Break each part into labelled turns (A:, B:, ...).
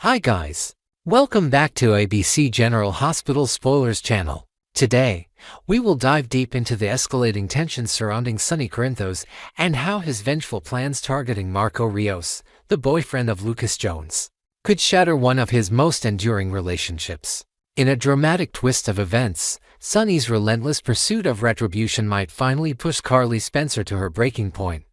A: Hi guys! Welcome back to ABC General Hospital Spoilers channel. Today, we will dive deep into the escalating tensions surrounding Sonny Corinthos and how his vengeful plans targeting Marco Rios, the boyfriend of Lucas Jones, could shatter one of his most enduring relationships. In a dramatic twist of events, Sonny's relentless pursuit of retribution might finally push Carly Spencer to her breaking point,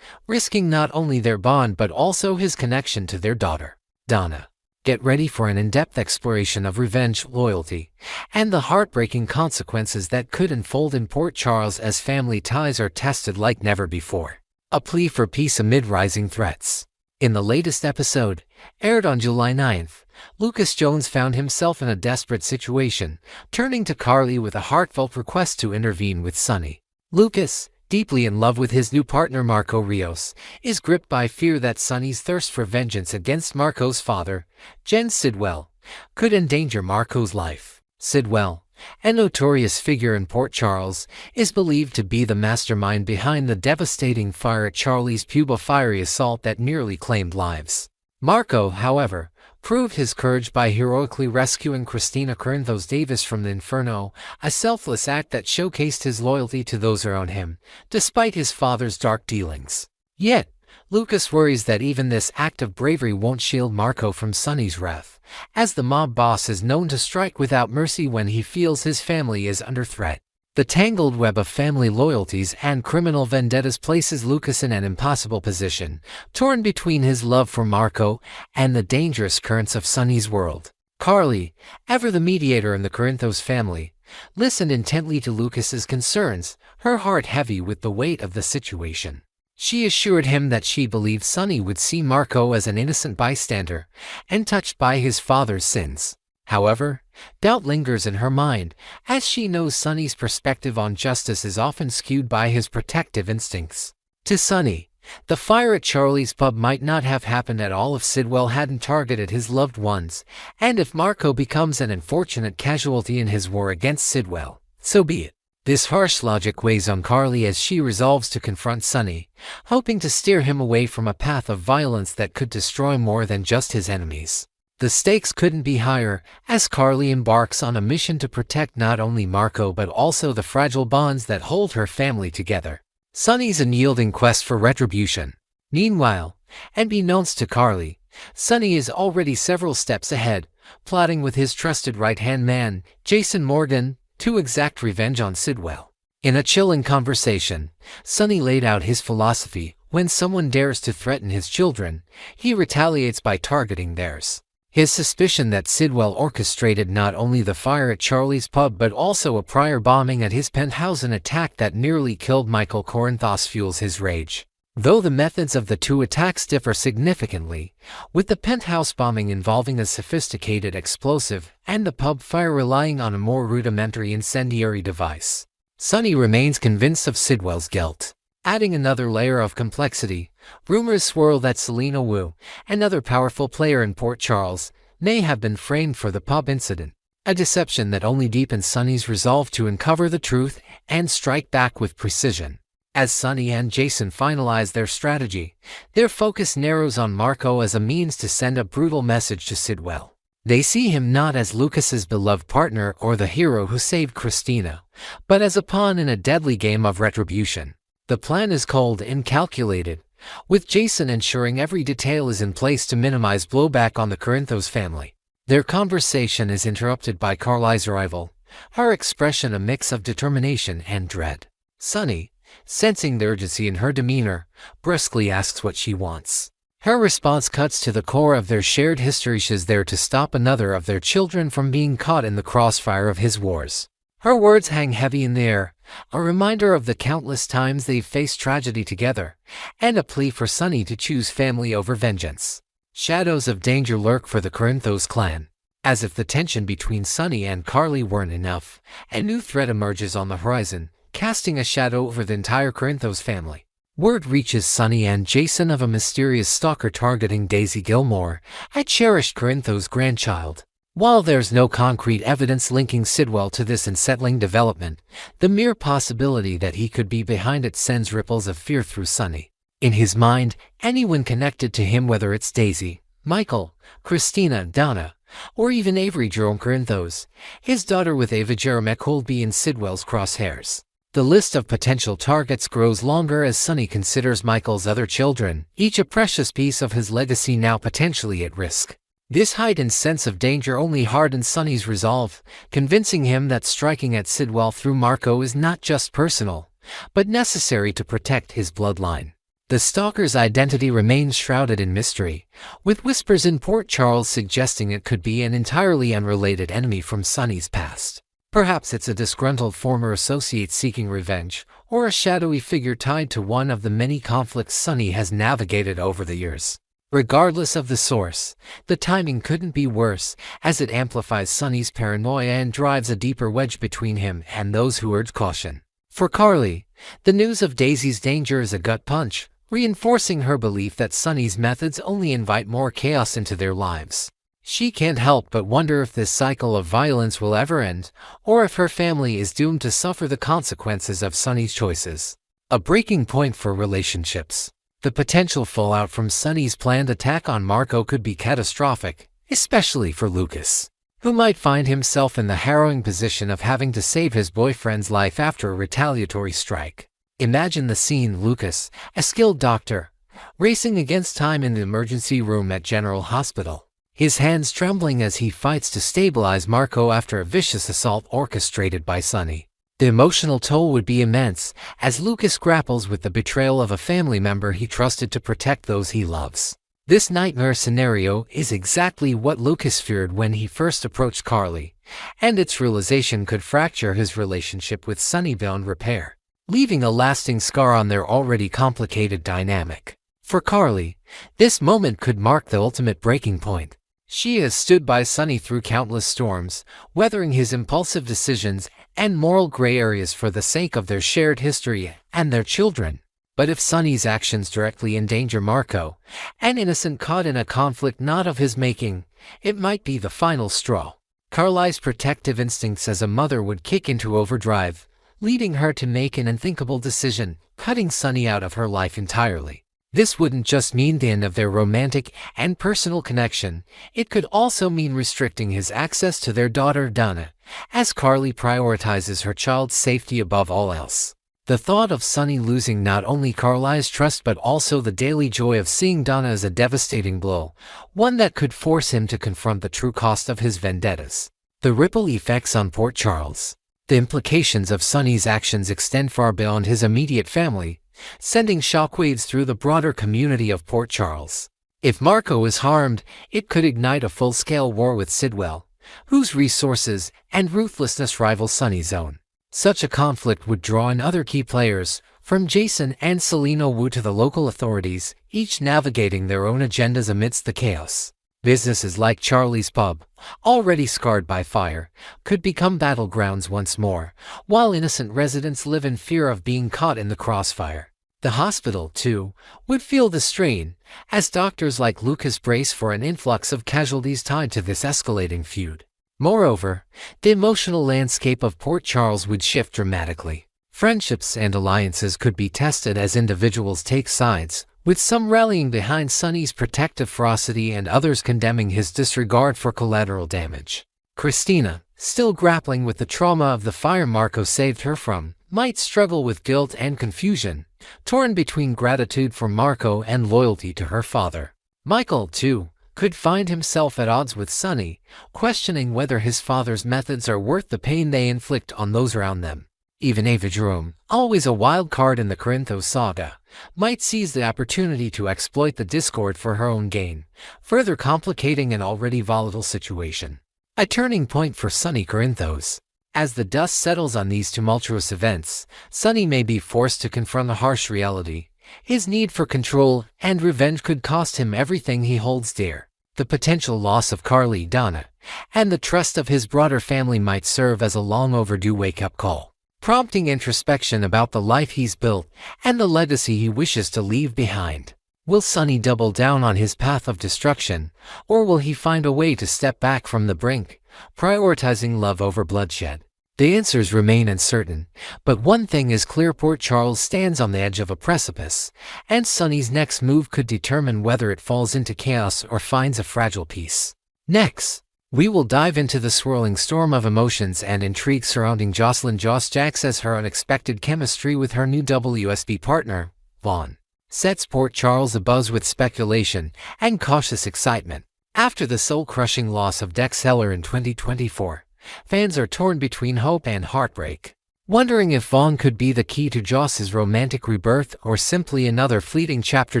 A: risking not only their bond but also his connection to their daughter, Donna. Get ready for an in-depth exploration of revenge, loyalty, and the heartbreaking consequences that could unfold in Port Charles as family ties are tested like never before. A plea for peace amid rising threats. In the latest episode, aired on July 9th, Lucas Jones found himself in a desperate situation, turning to Carly with a heartfelt request to intervene with Sonny. Lucas, deeply in love with his new partner Marco Rios, is gripped by fear that Sonny's thirst for vengeance against Marco's father, Jen Sidwell, could endanger Marco's life. Sidwell, a notorious figure in Port Charles, is believed to be the mastermind behind the devastating fire at Charlie's Puba fiery assault that nearly claimed lives. Marco, however, proved his courage by heroically rescuing Christina Corinthos Davis from the inferno, a selfless act that showcased his loyalty to those around him, despite his father's dark dealings. Yet, Lucas worries that even this act of bravery won't shield Marco from Sonny's wrath, as the mob boss is known to strike without mercy when he feels his family is under threat. The tangled web of family loyalties and criminal vendettas places Lucas in an impossible position, torn between his love for Marco and the dangerous currents of Sonny's world. Carly, ever the mediator in the Corinthos family, listened intently to Lucas's concerns, her heart heavy with the weight of the situation. She assured him that she believed Sonny would see Marco as an innocent bystander, untouched by his father's sins. However, doubt lingers in her mind, as she knows Sonny's perspective on justice is often skewed by his protective instincts. To Sonny, the fire at Charlie's pub might not have happened at all if Sidwell hadn't targeted his loved ones, and if Marco becomes an unfortunate casualty in his war against Sidwell, so be it. This harsh logic weighs on Carly as she resolves to confront Sonny, hoping to steer him away from a path of violence that could destroy more than just his enemies. The stakes couldn't be higher, as Carly embarks on a mission to protect not only Marco but also the fragile bonds that hold her family together. Sonny's unyielding quest for retribution. Meanwhile, unbeknownst to Carly, Sonny is already several steps ahead, plotting with his trusted right-hand man, Jason Morgan, to exact revenge on Sidwell. In a chilling conversation, Sonny laid out his philosophy: when someone dares to threaten his children, he retaliates by targeting theirs. His suspicion that Sidwell orchestrated not only the fire at Charlie's pub but also a prior bombing at his penthouse, an attack that nearly killed Michael Corinthos, fuels his rage. Though the methods of the two attacks differ significantly, with the penthouse bombing involving a sophisticated explosive and the pub fire relying on a more rudimentary incendiary device, Sonny remains convinced of Sidwell's guilt. Adding another layer of complexity, rumors swirl that Selena Wu, another powerful player in Port Charles, may have been framed for the pub incident, a deception that only deepens Sonny's resolve to uncover the truth and strike back with precision. As Sonny and Jason finalize their strategy, their focus narrows on Marco as a means to send a brutal message to Sidwell. They see him not as Lucas's beloved partner or the hero who saved Christina, but as a pawn in a deadly game of retribution. The plan is cold and calculated, with Jason ensuring every detail is in place to minimize blowback on the Corinthos family. Their conversation is interrupted by Carly's arrival, her expression a mix of determination and dread. Sonny, sensing the urgency in her demeanor, brusquely asks what she wants. Her response cuts to the core of their shared history. She's there to stop another of their children from being caught in the crossfire of his wars. Her words hang heavy in the air, a reminder of the countless times they've faced tragedy together, and a plea for Sonny to choose family over vengeance. Shadows of danger lurk for the Corinthos clan. As if the tension between Sonny and Carly weren't enough, a new threat emerges on the horizon, casting a shadow over the entire Corinthos family. Word reaches Sonny and Jason of a mysterious stalker targeting Daisy Gilmore, a cherished Corinthos grandchild. While there's no concrete evidence linking Sidwell to this unsettling development, the mere possibility that he could be behind it sends ripples of fear through Sonny. In his mind, anyone connected to him, whether it's Daisy, Michael, Christina, Donna, or even Avery Jerome Corinthos, his daughter with Ava Jerome Colby in Sidwell's crosshairs. The list of potential targets grows longer as Sonny considers Michael's other children, each a precious piece of his legacy now potentially at risk. This heightened sense of danger only hardens Sonny's resolve, convincing him that striking at Sidwell through Marco is not just personal, but necessary to protect his bloodline. The stalker's identity remains shrouded in mystery, with whispers in Port Charles suggesting it could be an entirely unrelated enemy from Sonny's past. Perhaps it's a disgruntled former associate seeking revenge, or a shadowy figure tied to one of the many conflicts Sonny has navigated over the years. Regardless of the source, the timing couldn't be worse, as it amplifies Sonny's paranoia and drives a deeper wedge between him and those who urge caution. For Carly, the news of Daisy's danger is a gut punch, reinforcing her belief that Sonny's methods only invite more chaos into their lives. She can't help but wonder if this cycle of violence will ever end, or if her family is doomed to suffer the consequences of Sonny's choices. A breaking point for relationships. The potential fallout from Sonny's planned attack on Marco could be catastrophic, especially for Lucas, who might find himself in the harrowing position of having to save his boyfriend's life after a retaliatory strike. Imagine the scene: Lucas, a skilled doctor, racing against time in the emergency room at General Hospital, his hands trembling as he fights to stabilize Marco after a vicious assault orchestrated by Sonny. The emotional toll would be immense, as Lucas grapples with the betrayal of a family member he trusted to protect those he loves. This nightmare scenario is exactly what Lucas feared when he first approached Carly, and its realization could fracture his relationship with Sonny beyond repair, leaving a lasting scar on their already complicated dynamic. For Carly, this moment could mark the ultimate breaking point. She has stood by Sonny through countless storms, weathering his impulsive decisions and moral gray areas for the sake of their shared history and their children. But if Sonny's actions directly endanger Marco, an innocent caught in a conflict not of his making, it might be the final straw. Carly's protective instincts as a mother would kick into overdrive, leading her to make an unthinkable decision, cutting Sonny out of her life entirely. This wouldn't just mean the end of their romantic and personal connection, it could also mean restricting his access to their daughter Donna, as Carly prioritizes her child's safety above all else. The thought of Sonny losing not only Carly's trust but also the daily joy of seeing Donna is a devastating blow, one that could force him to confront the true cost of his vendettas. The ripple effects on Port Charles. The implications of Sonny's actions extend far beyond his immediate family, sending shockwaves through the broader community of Port Charles. If Marco is harmed, it could ignite a full-scale war with Sidwell, whose resources and ruthlessness rival Sonny's own. Such a conflict would draw in other key players, from Jason and Selena Wu to the local authorities, each navigating their own agendas amidst the chaos. Businesses like Charlie's Pub, already scarred by fire, could become battlegrounds once more, while innocent residents live in fear of being caught in the crossfire. The hospital, too, would feel the strain, as doctors like Lucas brace for an influx of casualties tied to this escalating feud. Moreover, the emotional landscape of Port Charles would shift dramatically. Friendships and alliances could be tested as individuals take sides, with some rallying behind Sonny's protective ferocity and others condemning his disregard for collateral damage. Christina, still grappling with the trauma of the fire Marco saved her from, might struggle with guilt and confusion, torn between gratitude for Marco and loyalty to her father. Michael, too, could find himself at odds with Sonny, questioning whether his father's methods are worth the pain they inflict on those around them. Even Ava Jerome, always a wild card in the Corinthos saga, might seize the opportunity to exploit the discord for her own gain, further complicating an already volatile situation. A turning point for Sonny Corinthos. As the dust settles on these tumultuous events, Sonny may be forced to confront a harsh reality. His need for control and revenge could cost him everything he holds dear. The potential loss of Carly, Donna, and the trust of his broader family might serve as a long overdue wake-up call, prompting introspection about the life he's built and the legacy he wishes to leave behind. Will Sonny double down on his path of destruction, or will he find a way to step back from the brink, prioritizing love over bloodshed? The answers remain uncertain, but one thing is clear: Port Charles stands on the edge of a precipice, and Sonny's next move could determine whether it falls into chaos or finds a fragile peace. Next, we will dive into the swirling storm of emotions and intrigue surrounding Jocelyn Joss Jacks as her unexpected chemistry with her new WSB partner, Vaughn, sets Port Charles abuzz with speculation and cautious excitement. After the soul-crushing loss of Dex Heller in 2024, fans are torn between hope and heartbreak, wondering if Vaughn could be the key to Joss's romantic rebirth or simply another fleeting chapter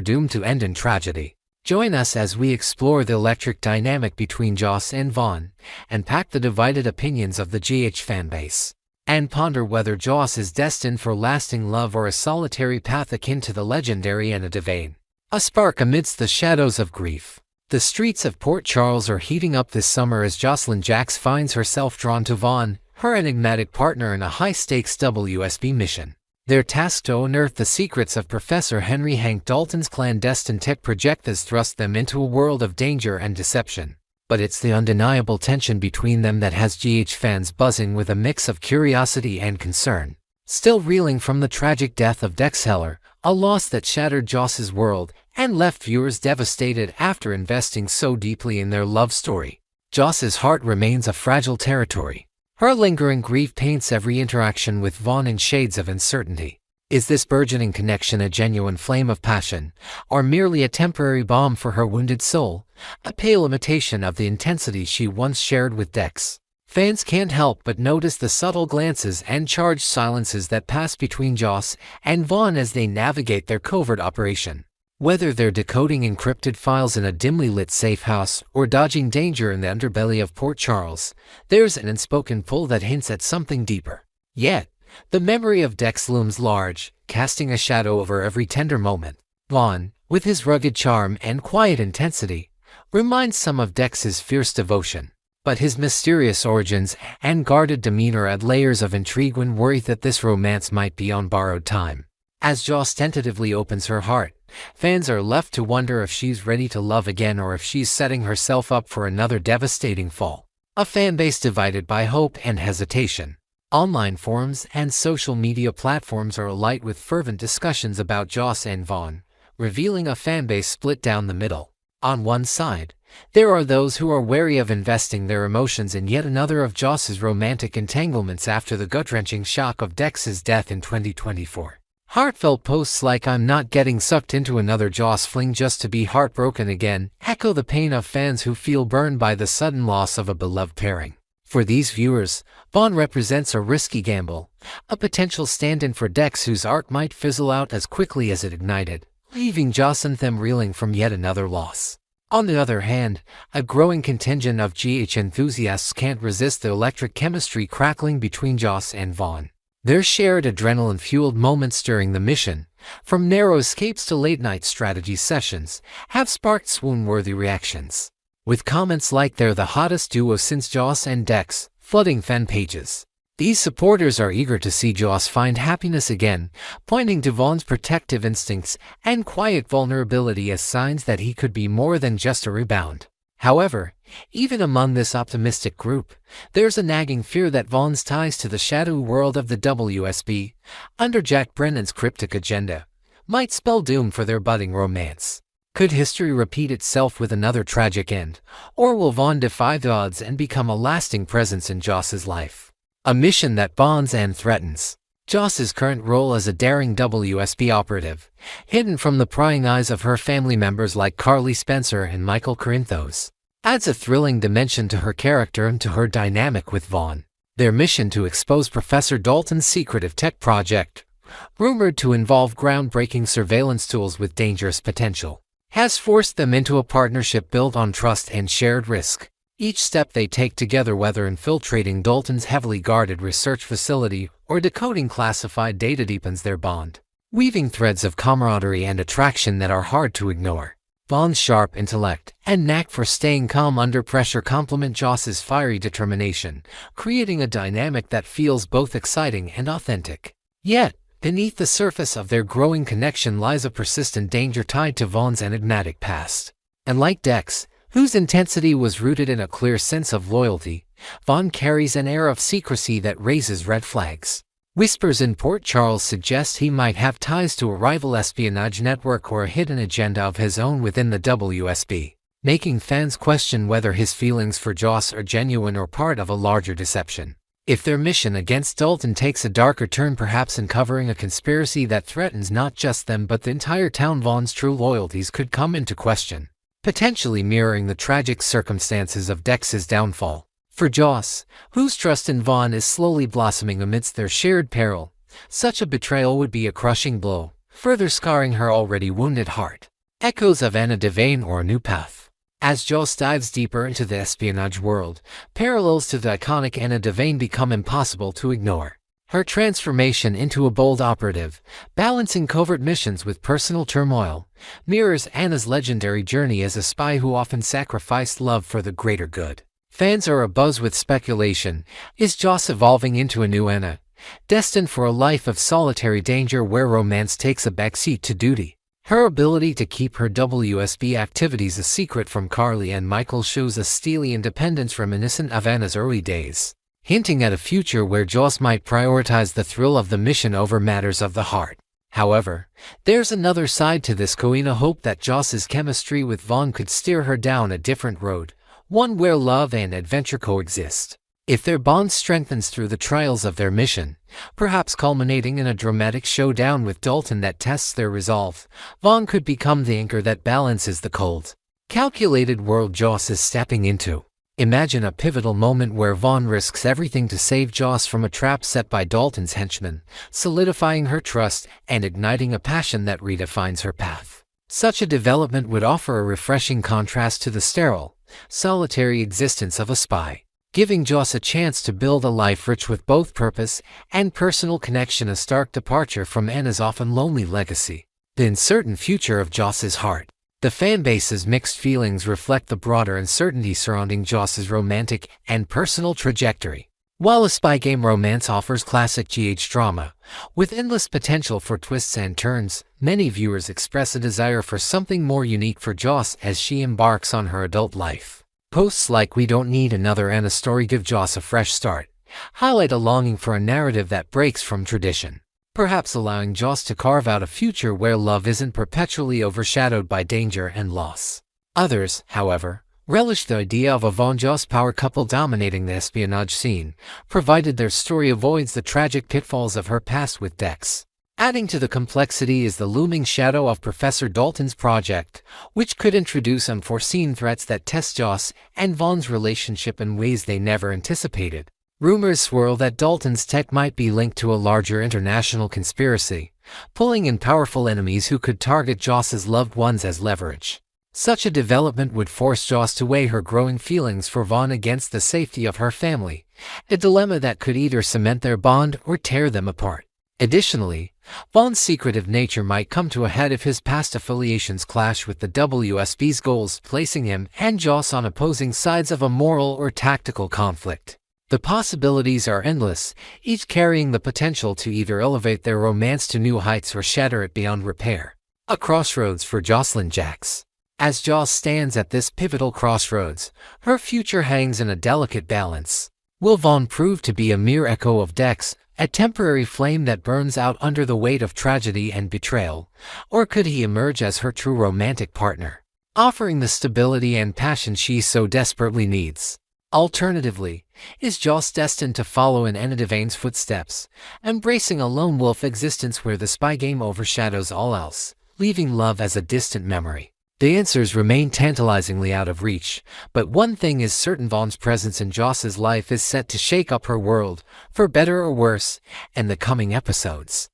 A: doomed to end in tragedy. Join us as we explore the electric dynamic between Joss and Vaughn, unpack the divided opinions of the GH fanbase, and ponder whether Joss is destined for lasting love or a solitary path akin to the legendary Anna Devane. A spark amidst the shadows of grief. The streets of Port Charles are heating up this summer as Jocelyn Jacks finds herself drawn to Vaughn, her enigmatic partner in a high-stakes WSB mission. They're tasked to unearth the secrets of Professor Henry Hank Dalton's clandestine tech project that's thrust them into a world of danger and deception. But it's the undeniable tension between them that has GH fans buzzing with a mix of curiosity and concern. Still reeling from the tragic death of Dex Heller, a loss that shattered Joss's world and left viewers devastated after investing so deeply in their love story, Joss's heart remains a fragile territory. Her lingering grief paints every interaction with Vaughn in shades of uncertainty. Is this burgeoning connection a genuine flame of passion, or merely a temporary balm for her wounded soul, a pale imitation of the intensity she once shared with Dex? Fans can't help but notice the subtle glances and charged silences that pass between Joss and Vaughn as they navigate their covert operation. Whether they're decoding encrypted files in a dimly lit safe house or dodging danger in the underbelly of Port Charles, there's an unspoken pull that hints at something deeper. Yet, the memory of Dex looms large, casting a shadow over every tender moment. Vaughn, with his rugged charm and quiet intensity, reminds some of Dex's fierce devotion. But his mysterious origins and guarded demeanor add layers of intrigue when worried that this romance might be on borrowed time. As Joss tentatively opens her heart, fans are left to wonder if she's ready to love again or if she's setting herself up for another devastating fall. A fanbase divided by hope and hesitation. Online forums and social media platforms are alight with fervent discussions about Joss and Vaughn, revealing a fanbase split down the middle. On one side, there are those who are wary of investing their emotions in yet another of Joss's romantic entanglements after the gut-wrenching shock of Dex's death in 2024. Heartfelt posts like "I'm not getting sucked into another Joss fling just to be heartbroken again" echo the pain of fans who feel burned by the sudden loss of a beloved pairing. For these viewers, Vaughn represents a risky gamble, a potential stand-in for Dex whose arc might fizzle out as quickly as it ignited, leaving Joss and them reeling from yet another loss. On the other hand, a growing contingent of GH enthusiasts can't resist the electric chemistry crackling between Joss and Vaughn. Their shared adrenaline-fueled moments during the mission, from narrow escapes to late-night strategy sessions, have sparked swoon-worthy reactions, with comments like "they're the hottest duo since Joss and Dex" flooding fan pages. These supporters are eager to see Joss find happiness again, pointing to Vaughn's protective instincts and quiet vulnerability as signs that he could be more than just a rebound. However, even among this optimistic group, there's a nagging fear that Vaughn's ties to the shadowy world of the WSB, under Jack Brennan's cryptic agenda, might spell doom for their budding romance. Could history repeat itself with another tragic end, or will Vaughn defy the odds and become a lasting presence in Joss's life? A mission that bonds and threatens. Joss's current role as a daring WSB operative, hidden from the prying eyes of her family members like Carly Spencer and Michael Corinthos, adds a thrilling dimension to her character and to her dynamic with Vaughn. Their mission to expose Professor Dalton's secretive tech project, rumored to involve groundbreaking surveillance tools with dangerous potential, has forced them into a partnership built on trust and shared risk. Each step they take together, whether infiltrating Dalton's heavily guarded research facility or decoding classified data, deepens their bond, weaving threads of camaraderie and attraction that are hard to ignore. Vaughn's sharp intellect and knack for staying calm under pressure complement Joss's fiery determination, creating a dynamic that feels both exciting and authentic. Yet, beneath the surface of their growing connection lies a persistent danger tied to Vaughn's enigmatic past. And like Dex, whose intensity was rooted in a clear sense of loyalty, Vaughn carries an air of secrecy that raises red flags. Whispers in Port Charles suggest he might have ties to a rival espionage network or a hidden agenda of his own within the WSB, making fans question whether his feelings for Joss are genuine or part of a larger deception. If their mission against Dalton takes a darker turn, perhaps uncovering a conspiracy that threatens not just them but the entire town, Vaughn's true loyalties could come into question, potentially mirroring the tragic circumstances of Dex's downfall. For Joss, whose trust in Vaughn is slowly blossoming amidst their shared peril, such a betrayal would be a crushing blow, further scarring her already wounded heart. Echoes of Anna Devane or A New Path. As Joss dives deeper into the espionage world, parallels to the iconic Anna Devane become impossible to ignore. Her transformation into a bold operative, balancing covert missions with personal turmoil, mirrors Anna's legendary journey as a spy who often sacrificed love for the greater good. Fans are abuzz with speculation. Is Joss evolving into a new Anna, destined for a life of solitary danger where romance takes a backseat to duty? Her ability to keep her WSB activities a secret from Carly and Michael shows a steely independence reminiscent of Anna's early days, hinting at a future where Joss might prioritize the thrill of the mission over matters of the heart. However, there's another side to this coin: a hope that Joss's chemistry with Vaughn could steer her down a different road, one where love and adventure coexist. If their bond strengthens through the trials of their mission, perhaps culminating in a dramatic showdown with Dalton that tests their resolve, Vaughn could become the anchor that balances the cold, calculated world Joss is stepping into. Imagine a pivotal moment where Vaughn risks everything to save Joss from a trap set by Dalton's henchmen, solidifying her trust and igniting a passion that redefines her path. Such a development would offer a refreshing contrast to the sterile, solitary existence of a spy, giving Joss a chance to build a life rich with both purpose and personal connection, a stark departure from Anna's often lonely legacy. The uncertain future of Joss's heart. The fanbase's mixed feelings reflect the broader uncertainty surrounding Joss's romantic and personal trajectory. While a spy game romance offers classic GH drama, with endless potential for twists and turns, many viewers express a desire for something more unique for Joss as she embarks on her adult life. Posts like "We don't need another Anna story, give Joss a fresh start" highlight a longing for a narrative that breaks from tradition, perhaps allowing Joss to carve out a future where love isn't perpetually overshadowed by danger and loss. Others, however, relish the idea of a Vaughn-Joss power couple dominating the espionage scene, provided their story avoids the tragic pitfalls of her past with Dex. Adding to the complexity is the looming shadow of Professor Dalton's project, which could introduce unforeseen threats that test Joss and Vaughn's relationship in ways they never anticipated. Rumors swirl that Dalton's tech might be linked to a larger international conspiracy, pulling in powerful enemies who could target Joss's loved ones as leverage. Such a development would force Joss to weigh her growing feelings for Vaughn against the safety of her family, a dilemma that could either cement their bond or tear them apart. Additionally, Vaughn's secretive nature might come to a head if his past affiliations clash with the WSB's goals, placing him and Joss on opposing sides of a moral or tactical conflict. The possibilities are endless, each carrying the potential to either elevate their romance to new heights or shatter it beyond repair. A crossroads for Jocelyn Jacks. As Joss stands at this pivotal crossroads, her future hangs in a delicate balance. Will Vaughn prove to be a mere echo of Dex, a temporary flame that burns out under the weight of tragedy and betrayal, or could he emerge as her true romantic partner, offering the stability and passion she so desperately needs? Alternatively, is Joss destined to follow in Anna Devane's footsteps, embracing a lone wolf existence where the spy game overshadows all else, leaving love as a distant memory? The answers remain tantalizingly out of reach, but one thing is certain: Vaughn's presence in Joss's life is set to shake up her world, for better or worse, in the coming episodes.